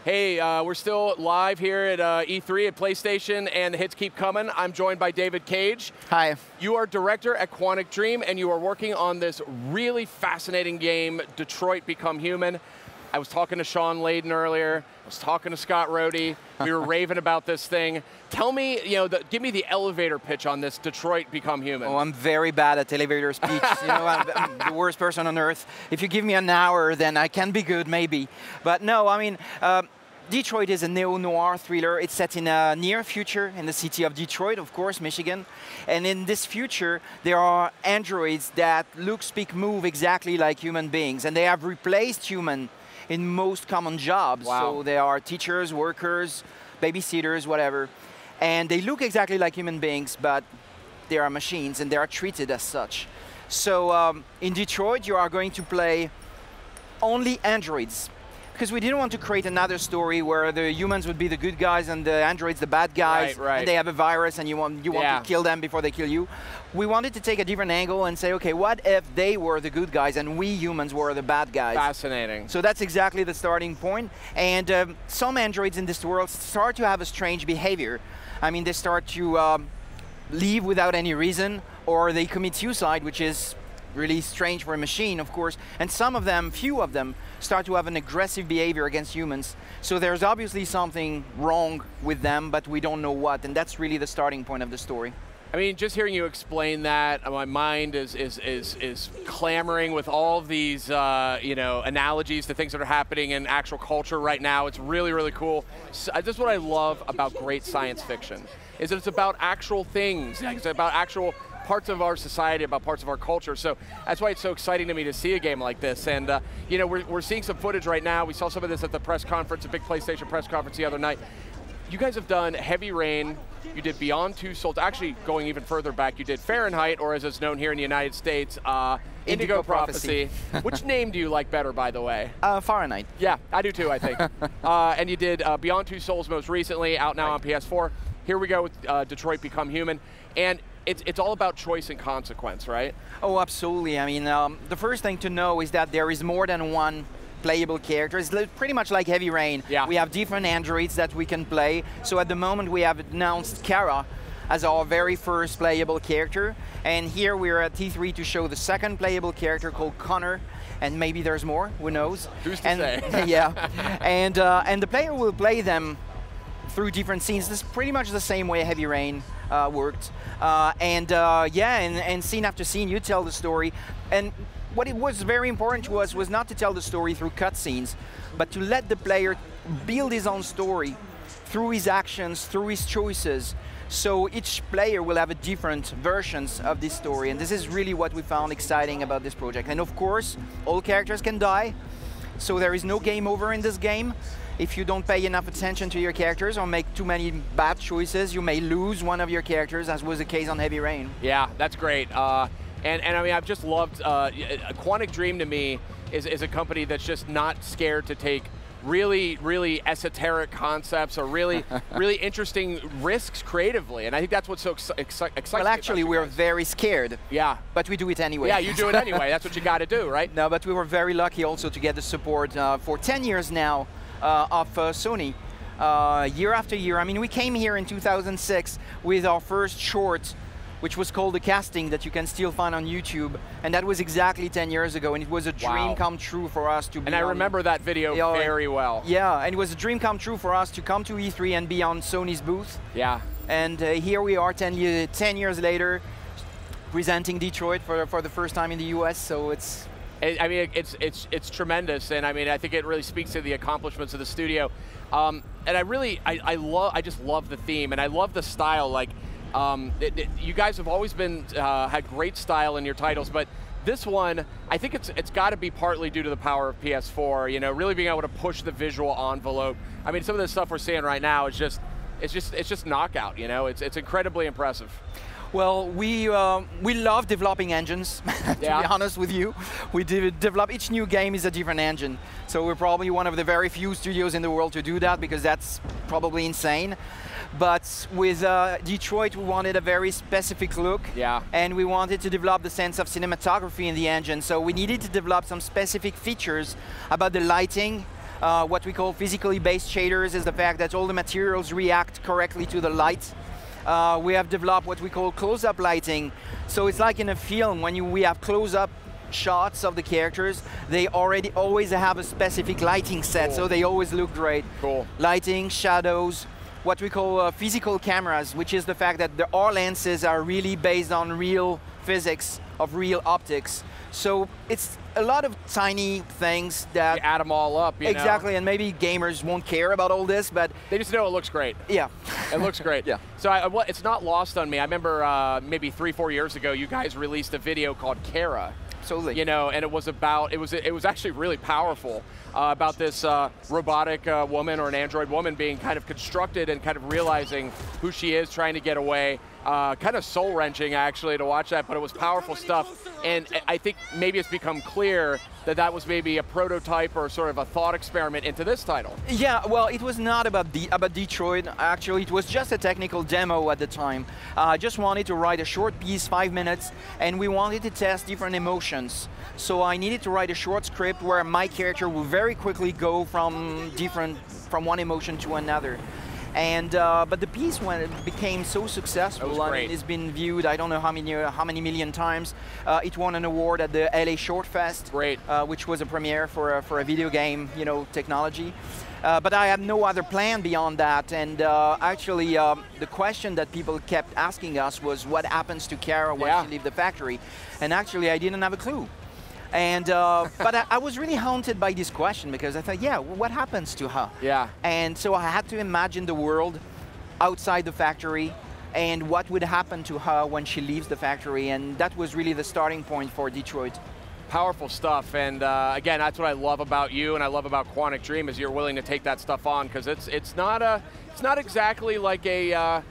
Hey, we're still live here at E3 at PlayStation, and the hits keep coming. I'm joined by David Cage. Hi. You are director at Quantic Dream, and you are working on this really fascinating game, Detroit Become Human. I was talking to Sean Layden earlier. I was talking to Scott Rhodey. We were raving about this thing. Tell me, give me the elevator pitch on this Detroit Become Human. Oh, I'm very bad at elevator speech. I'm the worst person on earth. If you give me an hour, then I can be good, maybe. But no, I mean, Detroit is a neo-noir thriller. It's set in a near future in the city of Detroit, of course, Michigan. And in this future, there are androids that look, speak, move exactly like human beings. And they have replaced human in most common jobs. Wow. So they are teachers, workers, babysitters, whatever. And they look exactly like human beings, but they are machines and they are treated as such. So in Detroit, you are going to play only androids, because we didn't want to create another story where the humans would be the good guys and the androids the bad guys, right. and they have a virus and you want to kill them before they kill you. We wanted to take a different angle and say, okay, what if they were the good guys and we humans were the bad guys? Fascinating. So that's exactly the starting point. And some androids in this world start to have a strange behavior. I mean, they start to leave without any reason, or they commit suicide, which is really strange for a machine, of course. And some of them, few of them, start to have an aggressive behavior against humans. So there's obviously something wrong with them, but we don't know what. And that's really the starting point of the story. I mean, just hearing you explain that, my mind is clamoring with all of these, analogies to things that are happening in actual culture right now. It's really, really cool. So, this is what I love about great science fiction, is that it's about actual things. It's about actual parts of our society, about parts of our culture. So that's why it's so exciting to me to see a game like this. And we're seeing some footage right now. We saw some of this at the press conference, a big PlayStation press conference the other night. You guys have done Heavy Rain, you did Beyond Two Souls, actually going even further back, you did Fahrenheit, or as it's known here in the United States, Indigo Prophecy. Which name do you like better, by the way? Fahrenheit. Yeah, I do too, I think. And you did Beyond Two Souls most recently, out now on PS4. Here we go with Detroit Become Human. And it's all about choice and consequence, right? Oh, absolutely. I mean, the first thing to know is that there is more than one playable character. It's pretty much like Heavy Rain. Yeah. We have different androids that we can play. So at the moment, we have announced Kara as our very first playable character. And here we're at T3 to show the second playable character called Connor. And maybe there's more, who knows? Who's to say? Yeah. And the player will play them through different scenes. This is pretty much the same way Heavy Rain worked. And scene after scene, you tell the story. And what it was very important to us was not to tell the story through cutscenes, but to let the player build his own story through his actions, through his choices. So each player will have a different versions of this story. And this is really what we found exciting about this project. And of course, all characters can die. So there is no game over in this game. If you don't pay enough attention to your characters or make too many bad choices, you may lose one of your characters, as was the case on Heavy Rain. Yeah, that's great. And I mean, I've just loved, Quantic Dream to me is a company that's just not scared to take really, really esoteric concepts or really, really interesting risks creatively. And I think that's what's so exciting. Well, actually, we're very scared. Yeah. But we do it anyway. Yeah, you do it anyway. That's what you got to do, right? No, but we were very lucky also to get the support for 10 years now of Sony. Year after year. I mean, we came here in 2006 with our first short, which was called The Casting, that you can still find on YouTube. And that was exactly 10 years ago. And it was a dream come true for us to be And I remember that video very well. Yeah, and it was a dream come true for us to come to E3 and be on Sony's booth. Yeah. And here we are 10 years later, presenting Detroit for the first time in the US. So it's... I mean, it's tremendous, and I mean, I think it really speaks to the accomplishments of the studio. And I just love the theme, and I love the style. Like, you guys have always been had great style in your titles, but this one, I think it's got to be partly due to the power of PS4. You know, really being able to push the visual envelope. I mean, some of the stuff we're seeing right now is it's just knockout. You know, it's incredibly impressive. Well, we love developing engines, to be honest with you. We develop, each new game is a different engine. So we're probably one of the very few studios in the world to do that, because that's probably insane. But with Detroit, we wanted a very specific look. Yeah. And we wanted to develop the sense of cinematography in the engine. So we needed to develop some specific features about the lighting, What we call physically based shaders is the fact that all the materials react correctly to the light. We have developed what we call close-up lighting. So it's like in a film, when we have close-up shots of the characters, they always have a specific lighting set, so they always look great. Cool. Lighting, shadows, what we call physical cameras, which is the fact that our lenses are really based on real physics of real optics. So it's a lot of tiny things that you add them all up. You exactly, know? and maybe gamers won't care about all this, but they just know it looks great. Yeah, it looks great. Yeah. So it's not lost on me. I remember maybe 3-4 years ago, you guys released a video called Kara. Absolutely. You know, and it was about, it was actually really powerful about this robotic woman or an android woman being kind of constructed and kind of realizing who she is, trying to get away. Kind of soul-wrenching, actually, to watch that, but it was powerful stuff. And I think maybe it's become clear that that was maybe a prototype or sort of a thought experiment into this title. Yeah, well, it was not about Detroit. Actually, it was just a technical demo at the time. I just wanted to write a short piece, 5 minutes, and we wanted to test different emotions. So I needed to write a short script where my character would very quickly go from one emotion to another. And but the piece, when it became so successful, I mean, it's been viewed I don't know how many million times. It won an award at the LA Short Fest, which was a premiere for a video game, you know, technology. But I had no other plan beyond that. And actually, the question that people kept asking us was, what happens to Kara when she leaves the factory? And actually, I didn't have a clue. And but I was really haunted by this question, because I thought, yeah, what happens to her? Yeah. And so I had to imagine the world outside the factory and what would happen to her when she leaves the factory, and that was really the starting point for Detroit. Powerful stuff, and again, that's what I love about you and I love about Quantic Dream, is you're willing to take that stuff on, because it's not exactly like a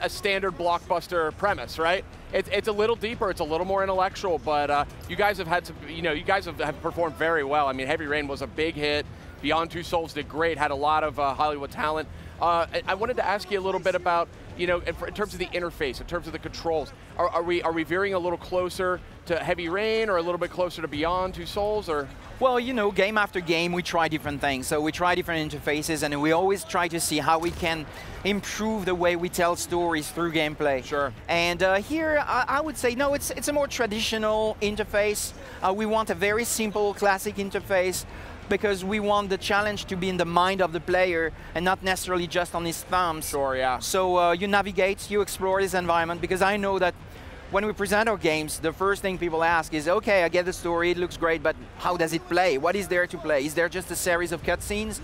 standard blockbuster premise, right? It's a little deeper, it's a little more intellectual, but you guys have had some, you know, you guys have performed very well. I mean, Heavy Rain was a big hit. Beyond Two Souls did great, had a lot of Hollywood talent. I wanted to ask you a little bit about, you know, in terms of the interface, in terms of the controls, are we veering a little closer to Heavy Rain or a little bit closer to Beyond Two Souls, or? Well, you know, game after game, we try different things. So we try different interfaces, and we always try to see how we can improve the way we tell stories through gameplay. Sure. And here, I would say, no, it's a more traditional interface. We want a very simple, classic interface, because we want the challenge to be in the mind of the player and not necessarily just on his thumbs. Sure, yeah. So you navigate, you explore this environment, because I know that when we present our games, the first thing people ask is, okay, I get the story, it looks great, but how does it play? What is there to play? Is there just a series of cutscenes?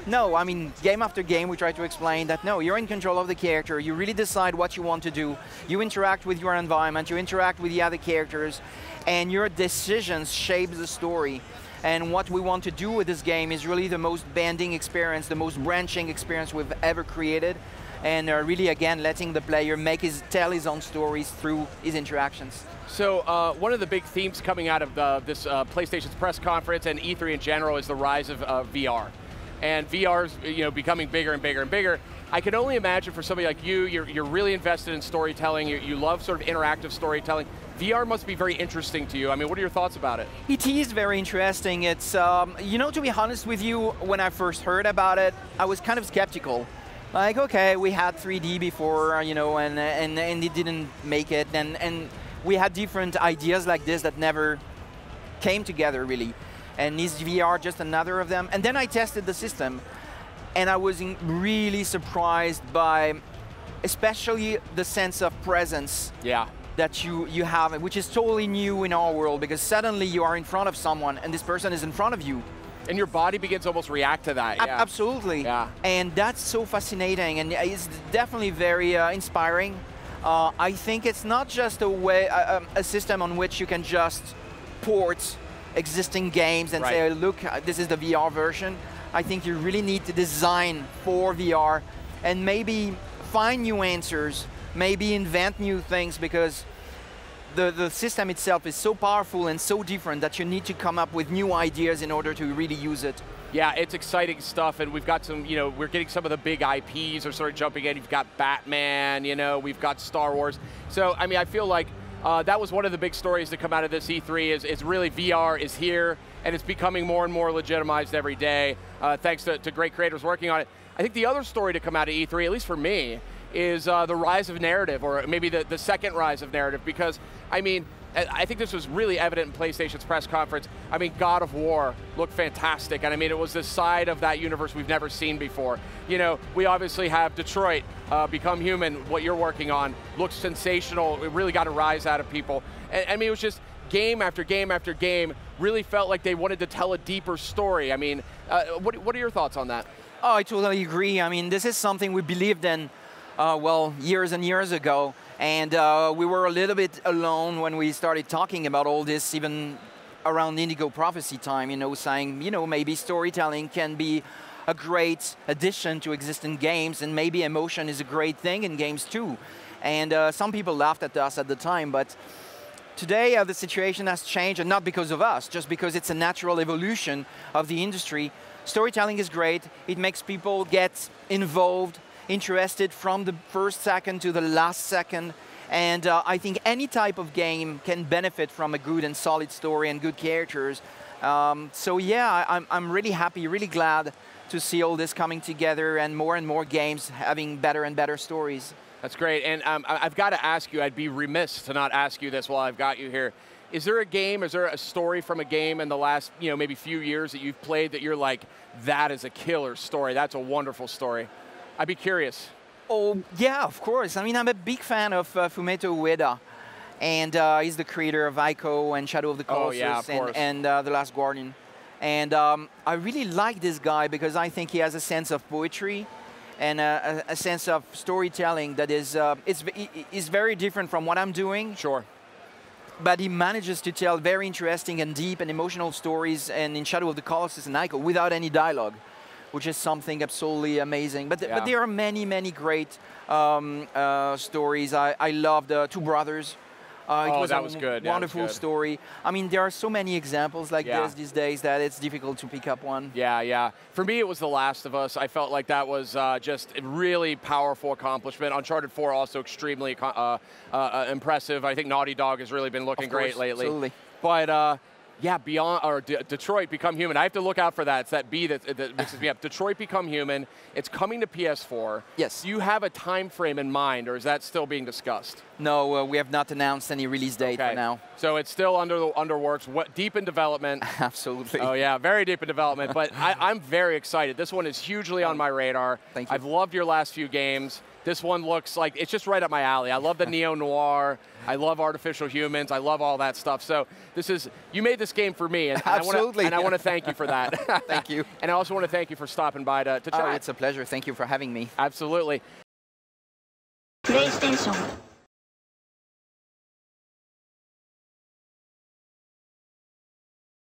No, I mean, game after game, we try to explain that, no, you're in control of the character, you really decide what you want to do, you interact with your environment, you interact with the other characters, and your decisions shape the story. And what we want to do with this game is really the most bending experience, the most branching experience we've ever created. And really, again, letting the player tell his own stories through his interactions. So one of the big themes coming out of this PlayStation's press conference and E3 in general is the rise of VR. And VR is, you know, becoming bigger and bigger and bigger. I can only imagine for somebody like you, you're really invested in storytelling, you love sort of interactive storytelling. VR must be very interesting to you. I mean, what are your thoughts about it? It is very interesting. It's, you know, to be honest with you, when I first heard about it, I was kind of skeptical. Like, okay, we had 3D before, you know, and it didn't make it, and we had different ideas like this that never came together, really. And is VR just another of them? And then I tested the system, and I was really surprised by especially the sense of presence that you have, which is totally new in our world, because suddenly you are in front of someone, and this person is in front of you. And your body begins to almost react to that. Absolutely. Yeah. And that's so fascinating, and it's definitely very inspiring. I think it's not just a system on which you can just port existing games and say, look, this is the VR version. I think you really need to design for VR and maybe find new answers, maybe invent new things, because the system itself is so powerful and so different that you need to come up with new ideas in order to really use it. Yeah, it's exciting stuff, and we've got some, you know, we're getting some of the big IPs are sort of jumping in. You've got Batman, you know, we've got Star Wars. So, I mean, I feel like that was one of the big stories to come out of this E3 is really VR is here, and it's becoming more and more legitimized every day, thanks to great creators working on it. I think the other story to come out of E3, at least for me, is the rise of narrative, or maybe the second rise of narrative, because, I mean, I think this was really evident in PlayStation's press conference. I mean, God of War looked fantastic, and I mean, it was this side of that universe we've never seen before. You know, we obviously have Detroit, Become Human, what you're working on, looks sensational. It really got a rise out of people. And I mean, it was just game after game after game, really felt like they wanted to tell a deeper story. I mean, what are your thoughts on that? Oh, I totally agree. I mean, this is something we believed in, well, years and years ago. And we were a little bit alone when we started talking about all this, even around Indigo Prophecy time, you know, saying, you know, maybe storytelling can be a great addition to existing games, and maybe emotion is a great thing in games too. And some people laughed at us at the time, but today the situation has changed, and not because of us, just because it's a natural evolution of the industry. Storytelling is great. It makes people get involved, interested from the first second to the last second, and I think any type of game can benefit from a good and solid story and good characters. So yeah, I'm really happy, really glad to see all this coming together and more games having better and better stories. That's great, and I've got to ask you, I'd be remiss to not ask you this while I've got you here. Is there a game, is there a story from a game in the last, you know, maybe few years that you've played that you're like, that is a killer story, that's a wonderful story? I'd be curious. Oh, yeah, of course. I mean, I'm a big fan of Fumeto Ueda, and he's the creator of Ico and Shadow of the Colossus and The Last Guardian. And I really like this guy because I think he has a sense of poetry and a sense of storytelling that is very different from what I'm doing. Sure. But he manages to tell very interesting and deep and emotional stories, and in Shadow of the Colossus and Ico, without any dialogue, which is something absolutely amazing. But there are many great stories. I loved Two Brothers. It was a good. Wonderful story. I mean, there are so many examples like this these days that it's difficult to pick up one. Yeah. For me, it was The Last of Us. I felt like that was just a really powerful accomplishment. Uncharted 4 also extremely impressive. I think Naughty Dog has really been looking great lately. Absolutely. But yeah, Detroit Become Human. I have to look out for that. It's that B that mixes me up. Detroit Become Human. It's coming to PS4. Yes. Do you have a time frame in mind, or is that still being discussed? No, we have not announced any release date for now. So it's still under works. Deep in development. Absolutely. Oh yeah, very deep in development. But I'm very excited. This one is hugely on my radar. Thank you. I've loved your last few games. This one looks like it's just right up my alley. I love the neo-noir. I love artificial humans. I love all that stuff. So you made this game for me, and absolutely. I want to thank you for that. Thank you. And I also want to thank you for stopping by to chat. It's a pleasure. Thank you for having me. Absolutely. PlayStation